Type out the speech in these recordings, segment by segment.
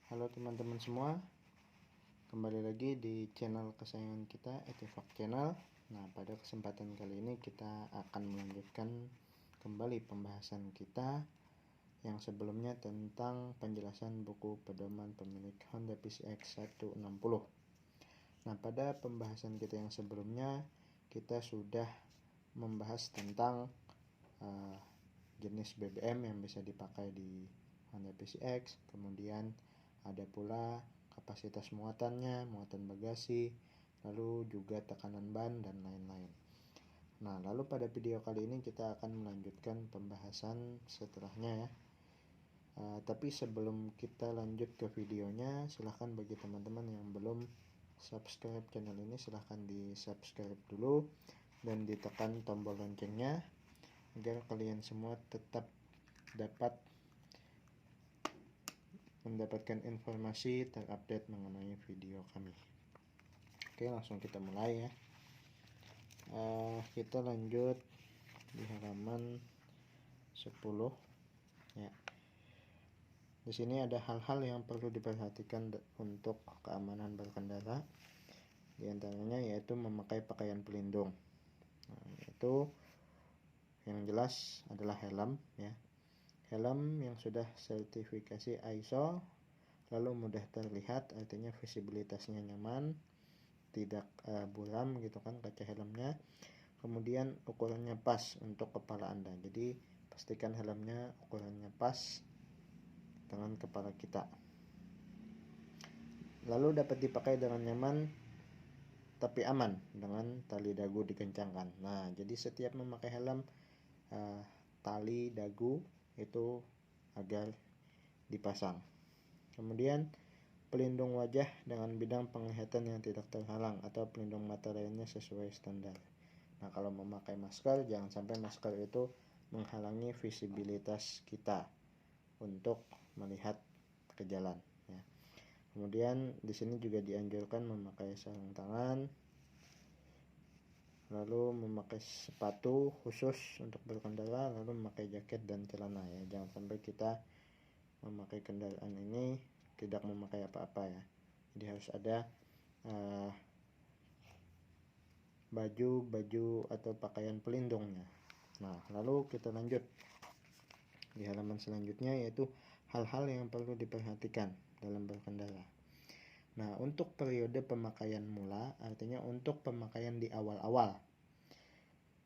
Halo teman-teman semua, kembali lagi di channel kesayangan kita, Etivak Channel. Nah, pada kesempatan kali ini kita akan melanjutkan kembali pembahasan kita yang sebelumnya tentang penjelasan buku pedoman pemilik Honda PCX 160. Nah, pada pembahasan kita yang sebelumnya kita sudah membahas tentang jenis BBM yang bisa dipakai di Honda PCX, kemudian ada pula kapasitas muatannya, muatan bagasi, lalu juga tekanan ban dan lain-lain. Nah, lalu pada video kali ini kita akan melanjutkan pembahasan setelahnya ya. Tapi sebelum kita lanjut ke videonya, silahkan bagi teman-teman yang belum subscribe channel ini, silahkan di subscribe dulu dan ditekan tombol loncengnya agar kalian semua tetap dapat mendapatkan informasi terupdate mengenai video kami. Oke, langsung kita mulai ya. Kita lanjut di halaman 10 ya. Di sini ada hal-hal yang perlu diperhatikan untuk keamanan berkendara. Di antaranya yaitu memakai pakaian pelindung. Nah, itu yang jelas adalah helm ya. Helm yang sudah sertifikasi ISO, lalu mudah terlihat, artinya visibilitasnya nyaman, tidak buram gitu kan kaca helmnya. Kemudian ukurannya pas untuk kepala Anda. Jadi pastikan helmnya ukurannya pas dengan kepala kita. Lalu dapat dipakai dengan nyaman tapi aman dengan tali dagu dikencangkan. Nah, jadi setiap memakai helm tali dagu itu agar dipasang. Kemudian pelindung wajah dengan bidang penglihatan yang tidak terhalang atau pelindung mata lainnya sesuai standar. Nah, kalau memakai masker, jangan sampai masker itu menghalangi visibilitas kita untuk melihat ke jalan ya. Kemudian di sini juga dianjurkan memakai sarung tangan, lalu memakai sepatu khusus untuk berkendara, lalu memakai jaket dan celana ya. Jangan sampai kita memakai kendaraan ini tidak memakai apa-apa ya. Jadi harus ada baju atau pakaian pelindungnya. Nah, lalu kita lanjut di halaman selanjutnya, yaitu hal-hal yang perlu diperhatikan dalam berkendara. Nah, untuk periode pemakaian mula, artinya untuk pemakaian di awal-awal.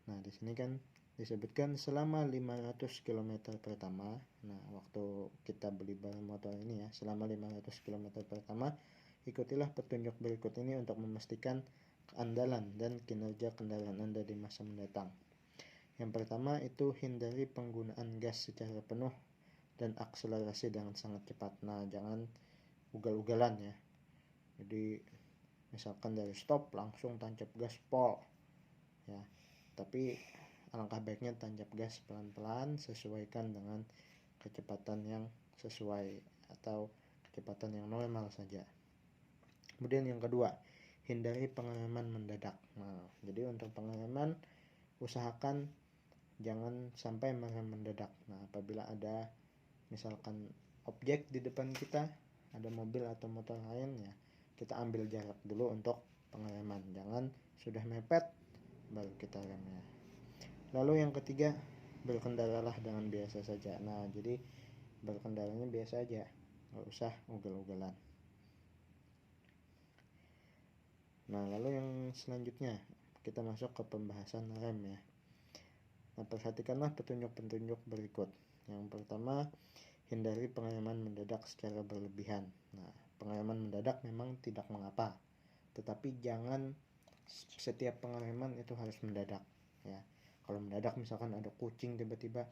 Nah, di sini kan disebutkan selama 500 km pertama. Nah, waktu kita beli barang motor ini ya, selama 500 km pertama, ikutilah petunjuk berikut ini untuk memastikan keandalan dan kinerja kendaraan Anda di masa mendatang. Yang pertama itu hindari penggunaan gas secara penuh dan akselerasi dengan sangat cepat. Nah, jangan ugal-ugalan ya. Jadi misalkan dari stop langsung tancap gas pol ya. Tapi alangkah baiknya tancap gas pelan-pelan, sesuaikan dengan kecepatan yang sesuai atau kecepatan yang normal saja. Kemudian yang kedua, hindari pengereman mendadak. Nah, jadi untuk pengereman usahakan jangan sampai mengerem mendadak. Nah, apabila ada misalkan objek di depan kita, ada mobil atau motor lain ya, kita ambil jarak dulu untuk pengereman. Jangan sudah mepet baru kita rem ya. Lalu yang ketiga, berkendaralah dengan biasa saja. Nah, jadi berkendaranya biasa aja, nggak usah ugal-ugalan. Nah, lalu yang selanjutnya kita masuk ke pembahasan rem ya. Nah, perhatikanlah petunjuk-petunjuk berikut. Yang pertama, hindari pengereman mendadak secara berlebihan. Nah, pengereman mendadak memang tidak mengapa, tetapi jangan setiap pengereman itu harus mendadak ya. Kalau mendadak misalkan ada kucing tiba-tiba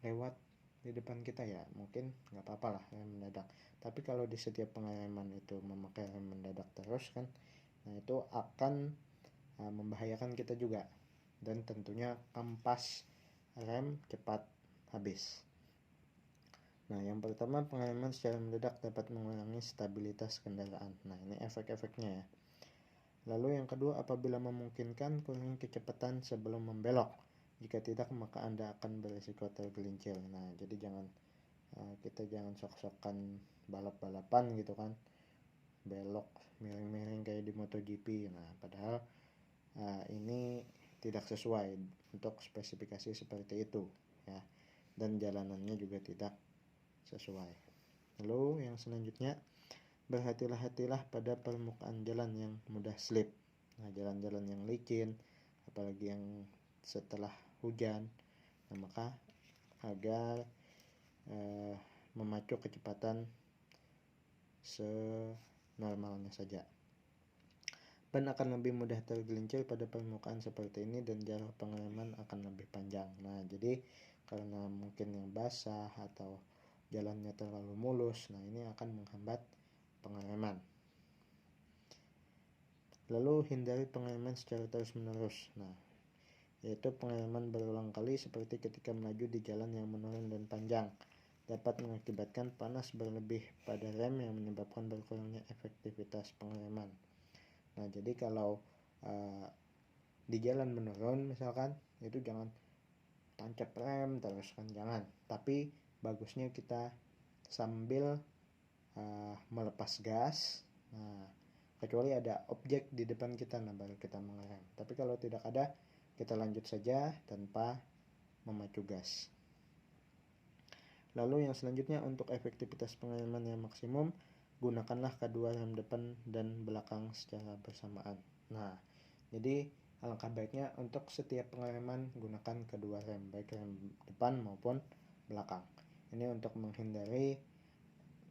lewat di depan kita ya, mungkin nggak apa-apa lah rem mendadak. Tapi kalau di setiap pengereman itu memakai rem mendadak terus kan, nah itu akan membahayakan kita juga, dan tentunya kampas rem cepat habis. Nah, yang pertama, pengereman secara mendadak dapat mengurangi stabilitas kendaraan. Nah, ini efek-efeknya ya. Lalu yang kedua, apabila memungkinkan, kurangi kecepatan sebelum membelok. Jika tidak, maka Anda akan berisiko tergelincir. Nah, jadi jangan Kita jangan sok-sokan balap-balapan gitu kan, belok miring-miring kayak di MotoGP. Nah padahal ini tidak sesuai untuk spesifikasi seperti itu ya, dan jalanannya juga tidak sesuai. Lalu yang selanjutnya, berhati-hatilah pada permukaan jalan yang mudah slip. Nah jalan-jalan yang licin, apalagi yang setelah hujan, nah maka agar memacu kecepatan senormalnya saja. Ban akan lebih mudah tergelincir pada permukaan seperti ini dan jarak pengereman akan lebih panjang. Nah jadi karena mungkin yang basah atau jalannya terlalu mulus, nah ini akan menghambat pengereman. Lalu hindari pengereman secara terus-menerus. Nah yaitu pengereman berulang kali seperti ketika melaju di jalan yang menurun dan panjang dapat mengakibatkan panas berlebih pada rem yang menyebabkan berkurangnya efektivitas pengereman. Nah jadi kalau di jalan menurun misalkan, itu jangan tancap rem terus kan, jangan. Tapi bagusnya kita sambil melepas gas, kecuali ada objek di depan kita, nah baru kita mengerem. Tapi kalau tidak ada, kita lanjut saja tanpa memacu gas. Lalu yang selanjutnya, untuk efektivitas pengereman yang maksimum, gunakanlah kedua rem depan dan belakang secara bersamaan. Nah jadi alangkah baiknya untuk setiap pengereman gunakan kedua rem, baik rem depan maupun belakang. Ini untuk menghindari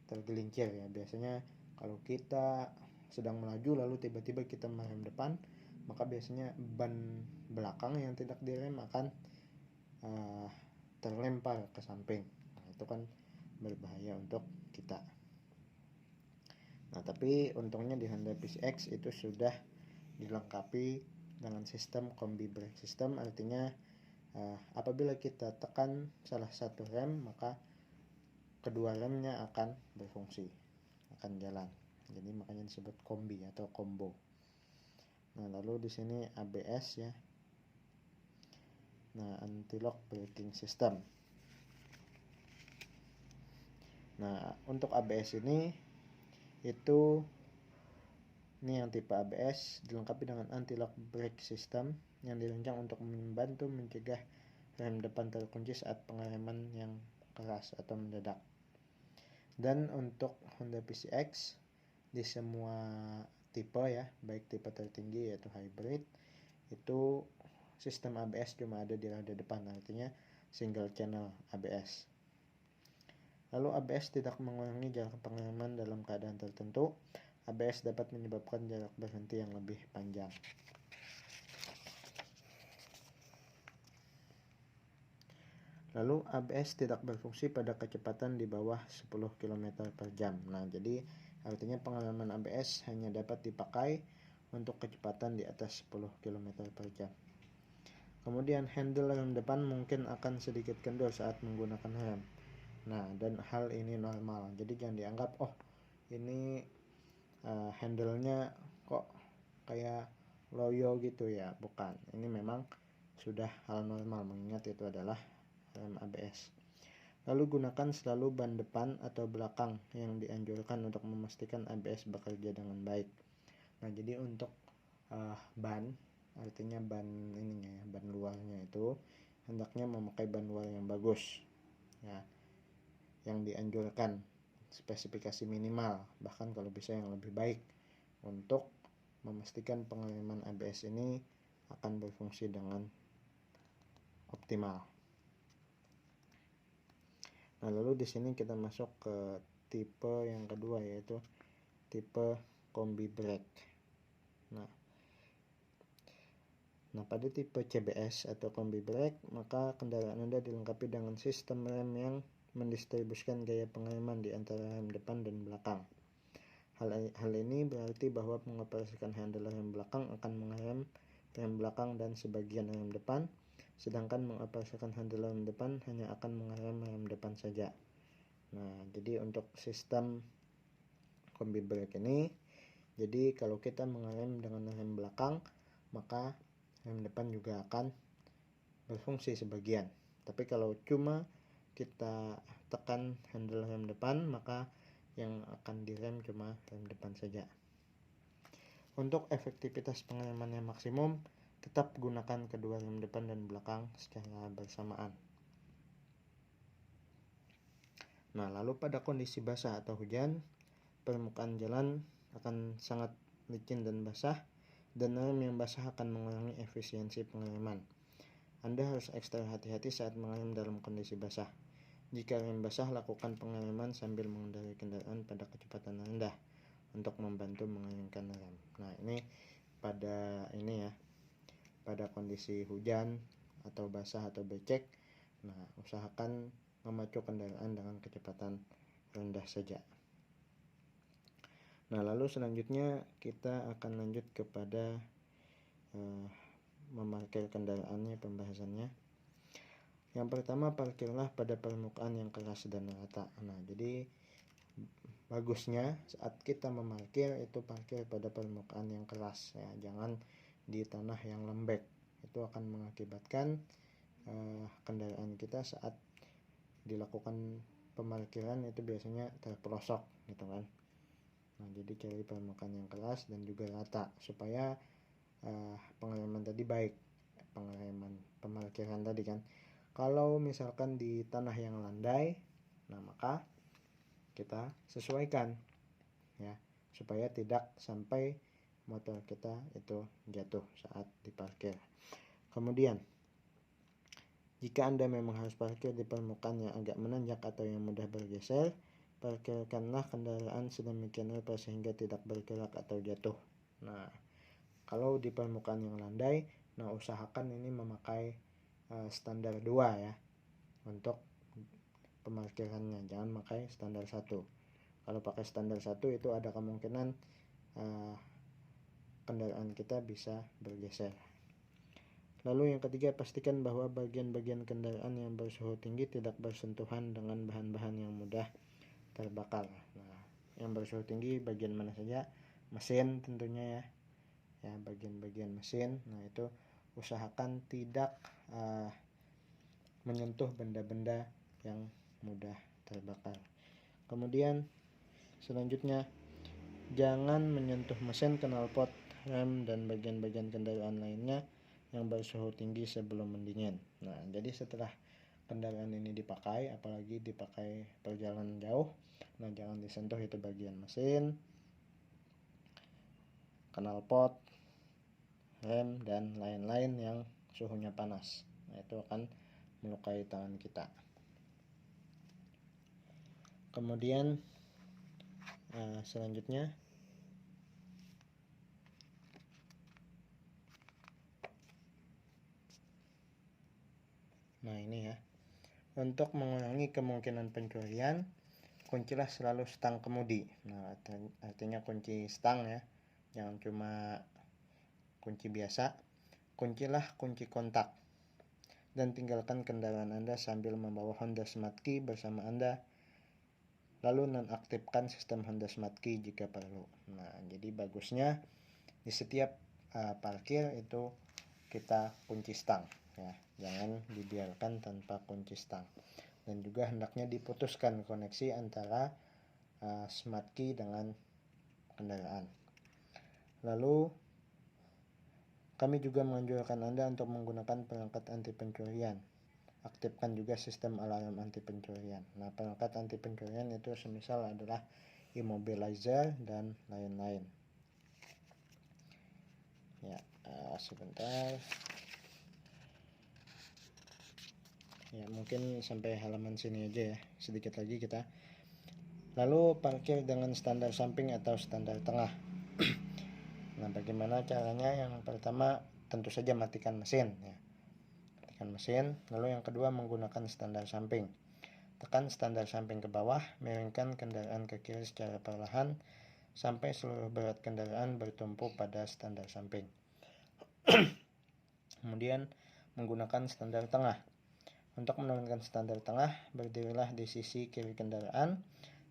tergelincir ya. Biasanya kalau kita sedang melaju lalu tiba-tiba kita merem depan, maka biasanya ban belakang yang tidak direm akan terlempar ke samping. Nah itu kan berbahaya untuk kita. Nah tapi untungnya di Honda PCX itu sudah dilengkapi dengan sistem combi brake system, artinya apabila kita tekan salah satu rem maka kedua remnya akan berfungsi, akan jalan. Jadi makanya disebut kombi atau combo. Nah lalu di sini ABS ya. Nah anti-lock braking system. Nah untuk ABS ini yang tipe ABS dilengkapi dengan anti-lock brake system yang dirancang untuk membantu mencegah rem depan terkunci saat pengereman yang keras atau mendadak. Dan untuk Honda PCX di semua tipe ya, baik tipe tertinggi yaitu hybrid, itu sistem ABS cuma ada di roda depan, artinya single channel ABS. Lalu ABS tidak mengurangi jarak pengereman dalam keadaan tertentu. ABS dapat menyebabkan jarak berhenti yang lebih panjang. Lalu ABS tidak berfungsi pada kecepatan di bawah 10 km per jam. Nah jadi artinya pengereman ABS hanya dapat dipakai untuk kecepatan di atas 10 km per jam. Kemudian handle rem depan mungkin akan sedikit kendor saat menggunakan rem. Nah dan hal ini normal. Jadi jangan dianggap ini handle-nya kok kayak loyo gitu ya, bukan. Ini memang sudah hal normal mengingat itu adalah rem ABS. Lalu gunakan selalu ban depan atau belakang yang dianjurkan untuk memastikan ABS bekerja dengan baik. Nah jadi untuk ban, artinya ban ininya ya, ban luarnya itu hendaknya memakai ban luar yang bagus ya, yang dianjurkan spesifikasi minimal, bahkan kalau bisa yang lebih baik, untuk memastikan pengereman ABS ini akan berfungsi dengan optimal. Nah lalu di sini kita masuk ke tipe yang kedua, yaitu tipe combi brake. Nah pada tipe CBS atau combi brake, maka kendaraan Anda dilengkapi dengan sistem rem yang mendistribusikan gaya pengereman di antara rem depan dan belakang. Hal ini berarti bahwa mengoperasikan handle rem belakang akan mengerem rem belakang dan sebagian rem depan, sedangkan mengoperasikan handle rem depan hanya akan mengerem rem depan saja. Nah jadi untuk sistem combi brake ini, jadi kalau kita mengerem dengan rem belakang, maka rem depan juga akan berfungsi sebagian. Tapi kalau cuma kita tekan handle rem depan, maka yang akan direm cuma rem depan saja. Untuk efektivitas pengereman yang maksimum, tetap gunakan kedua rem depan dan belakang secara bersamaan. Nah, lalu pada kondisi basah atau hujan, permukaan jalan akan sangat licin dan basah, dan rem yang basah akan mengurangi efisiensi pengereman. Anda harus ekstra hati-hati saat mengerem dalam kondisi basah. Jika rem basah, lakukan pengereman sambil mengendarai kendaraan pada kecepatan rendah untuk membantu mengeringkan rem. Nah, ini pada kondisi hujan atau basah atau becek. Nah, usahakan memacu kendaraan dengan kecepatan rendah saja. Nah, lalu selanjutnya kita akan lanjut kepada memarkir kendaraannya, pembahasannya. Yang pertama, parkirlah pada permukaan yang keras dan rata. Nah, jadi bagusnya saat kita memarkir itu parkir pada permukaan yang keras ya, jangan di tanah yang lembek. Itu akan mengakibatkan kendaraan kita saat dilakukan pemarkiran itu biasanya terperosok gitu kan. Nah, jadi cari permukaan yang keras dan juga rata supaya pengereman tadi baik, pengereman pemarkiran tadi kan. Kalau misalkan di tanah yang landai, nah maka kita sesuaikan ya, supaya tidak sampai motor kita itu jatuh saat diparkir. Kemudian, jika Anda memang harus parkir di permukaan yang agak menanjak atau yang mudah bergeser, parkirkanlah kendaraan sedemikian rupa sehingga tidak bergerak atau jatuh. Nah, kalau di permukaan yang landai, nah usahakan ini memakai standar 2 ya untuk pemarkirannya, jangan pakai standar 1. Kalau pakai standar 1 itu ada kemungkinan kendaraan kita bisa bergeser. Lalu yang ketiga, pastikan bahwa bagian-bagian kendaraan yang bersuhu tinggi tidak bersentuhan dengan bahan-bahan yang mudah terbakar. Nah, yang bersuhu tinggi bagian mana saja? Mesin tentunya ya. Ya, bagian-bagian mesin. Nah, itu usahakan tidak menyentuh benda-benda yang mudah terbakar. Kemudian selanjutnya, jangan menyentuh mesin, knalpot, rem, dan bagian-bagian kendaraan lainnya yang bersuhu tinggi sebelum mendingin. Nah, jadi setelah kendaraan ini dipakai, apalagi dipakai perjalanan jauh, nah jangan disentuh itu bagian mesin, knalpot, rem, dan lain-lain yang suhunya panas. Nah, itu akan melukai tangan kita. Kemudian selanjutnya, nah ini ya, untuk mengurangi kemungkinan pencurian, kuncilah selalu stang kemudi. Nah, artinya kunci stang ya, jangan cuma kunci biasa. Kuncilah kunci kontak dan tinggalkan kendaraan Anda sambil membawa Honda Smart Key bersama Anda, lalu nonaktifkan sistem Honda Smart Key jika perlu. Nah, jadi bagusnya di setiap parkir itu kita kunci stang ya, jangan dibiarkan tanpa kunci stang. Dan juga hendaknya diputuskan koneksi antara Smart Key dengan kendaraan. Lalu kami juga menganjurkan Anda untuk menggunakan perangkat anti pencurian. Aktifkan juga sistem alarm anti pencurian. Nah, perangkat anti pencurian itu semisal adalah immobilizer dan lain-lain. Ya, sebentar. Ya, mungkin sampai halaman sini aja ya. Sedikit lagi kita. Lalu parkir dengan standar samping atau standar tengah. Nah, bagaimana caranya? Yang pertama, tentu saja matikan mesin ya. Matikan mesin. Lalu yang kedua, menggunakan standar samping. Tekan standar samping ke bawah, miringkan kendaraan ke kiri secara perlahan sampai seluruh berat kendaraan bertumpu pada standar samping. Kemudian menggunakan standar tengah. Untuk menurunkan standar tengah, berdirilah di sisi kiri kendaraan,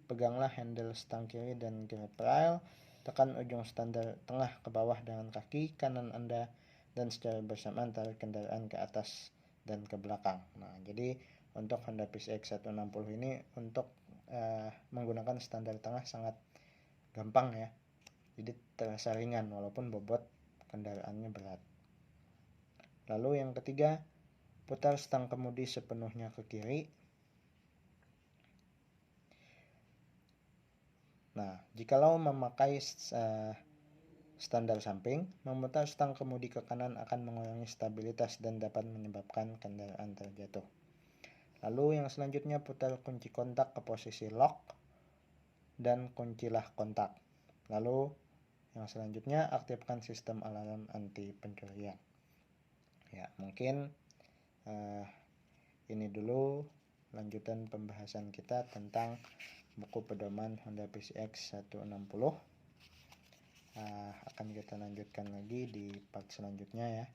peganglah handle stang kiri dan grip rail, tekan ujung standar tengah ke bawah dengan kaki kanan Anda, dan secara bersamaan tarik kendaraan ke atas dan ke belakang. Nah, jadi untuk Honda PCX 160 ini untuk menggunakan standar tengah sangat gampang ya. Jadi terasa ringan walaupun bobot kendaraannya berat. Lalu yang ketiga, putar stang kemudi sepenuhnya ke kiri. Nah, jikalau memakai standar samping, memutar stang kemudi ke kanan akan mengurangi stabilitas dan dapat menyebabkan kendaraan terjatuh. Lalu yang selanjutnya, putar kunci kontak ke posisi lock dan kuncilah kontak. Lalu yang selanjutnya, aktifkan sistem alarm anti pencurian. Ya, mungkin ini dulu lanjutan pembahasan kita tentang buku pedoman Honda PCX 160. Akan kita lanjutkan lagi di part selanjutnya ya,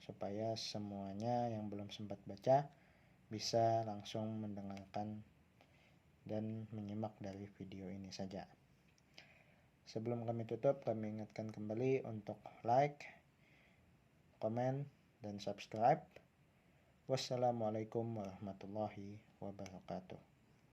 supaya semuanya yang belum sempat baca bisa langsung mendengarkan dan menyimak dari video ini saja. Sebelum kami tutup, kami ingatkan kembali untuk like, komen, dan subscribe. Wassalamualaikum warahmatullahi wabarakatuh.